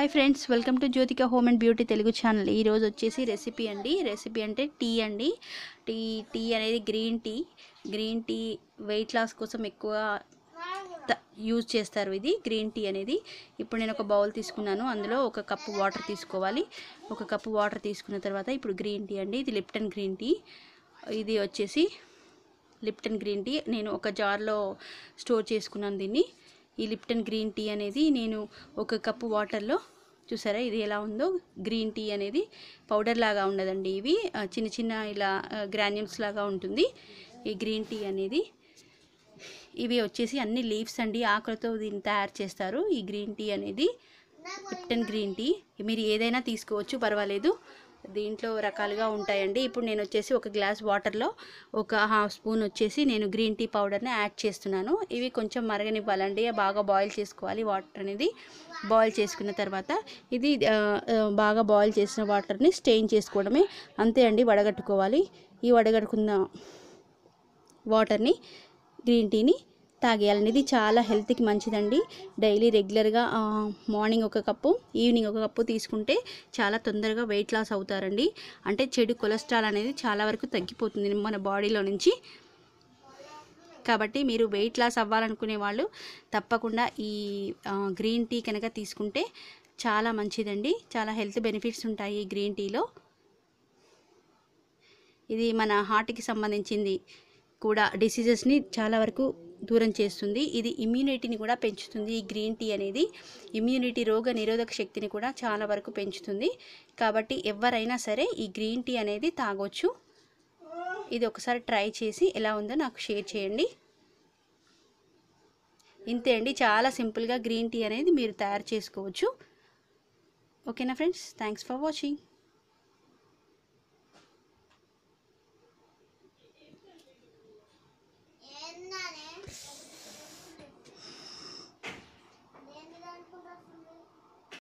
Hi friends, welcome to Jyothika home and beauty Telugu channel. ఈరోజు వచ్చేసి recipe అంటే టీ అండి. టీ అనేది గ్రీన్ టీ వెయిట్ లాస్ కోసం ఎక్కువ యూజ్ చేస్తారు. ఇది గ్రీన్ టీ అనేది. ఇప్పుడు నేను ఒక బౌల్ తీసుకున్నాను, అందులో ఒక కప్పు వాటర్ తీసుకోవాలి. ఒక కప్పు వాటర్ తీసుకున్న తర్వాత ఇప్పుడు గ్రీన్ టీ అండి, ఇది లిప్టన్ గ్రీన్ టీ. ఇది వచ్చేసి లిప్టన్ గ్రీన్ టీ నేను ఒక జార్లో స్టోర్ చేసుకున్నాను దీన్ని. ఈ లిప్టన్ గ్రీన్ టీ అనేది నేను ఒక కప్పు వాటర్లో, చూసారా ఇది ఎలా ఉందో. గ్రీన్ టీ అనేది పౌడర్ లాగా ఉండదండి, ఇవి చిన్న చిన్న ఇలా గ్రాన్యూల్స్ లాగా ఉంటుంది ఈ గ్రీన్ టీ అనేది. ఇవి వచ్చేసి అన్ని లీవ్స్ అండి, ఆకులతో దీన్ని తయారు చేస్తారు. ఈ గ్రీన్ టీ అనేది లిప్టన్ గ్రీన్ టీ. మీరు ఏదైనా తీసుకోవచ్చు, పర్వాలేదు. దీంట్లో రకాలుగా ఉంటాయండి. ఇప్పుడు నేను వచ్చేసి ఒక గ్లాస్ వాటర్లో ఒక హాఫ్ స్పూన్ వచ్చేసి నేను గ్రీన్ టీ పౌడర్ని యాడ్ చేస్తున్నాను. ఇవి కొంచెం మరగనివ్వాలండి, బాగా బాయిల్ చేసుకోవాలి వాటర్ అనేది. బాయిల్ చేసుకున్న తర్వాత ఇది బాగా బాయిల్ చేసిన వాటర్ని స్టెయిన్ చేసుకోవడమే, అంతే అండి. వడగట్టుకోవాలి. ఈ వడగట్టుకున్న వాటర్ని, గ్రీన్ టీని తాగేయాలండి. ఇది చాలా హెల్త్కి మంచిదండి. డైలీ రెగ్యులర్గా మార్నింగ్ ఒక కప్పు, ఈవినింగ్ ఒక కప్పు తీసుకుంటే చాలా తొందరగా వెయిట్ లాస్ అవుతారండి. అంటే చెడు కొలెస్ట్రాల్ అనేది చాలా వరకు తగ్గిపోతుంది మన బాడీలో నుంచి. కాబట్టి మీరు వెయిట్ లాస్ అవ్వాలనుకునే వాళ్ళు తప్పకుండా ఈ గ్రీన్ టీ కనుక తీసుకుంటే చాలా మంచిదండి. చాలా హెల్త్ బెనిఫిట్స్ ఉంటాయి ఈ గ్రీన్ టీలో. ఇది మన హార్ట్కి సంబంధించింది కూడా, డిసీజెస్ని చాలా వరకు దూరం చేస్తుంది. ఇది ఇమ్యూనిటీని కూడా పెంచుతుంది. ఈ గ్రీన్ టీ అనేది ఇమ్యూనిటీ, రోగ నిరోధక శక్తిని కూడా చాలా వరకు పెంచుతుంది. కాబట్టి ఎవరైనా సరే ఈ గ్రీన్ టీ అనేది తాగొచ్చు. ఇది ఒకసారి ట్రై చేసి ఎలా ఉందో నాకు షేర్ చేయండి. ఇంతే అండి, చాలా సింపుల్గా గ్రీన్ టీ అనేది మీరు తయారు చేసుకోవచ్చు. ఓకేనా ఫ్రెండ్స్, థ్యాంక్స్ ఫర్ వాచింగ్.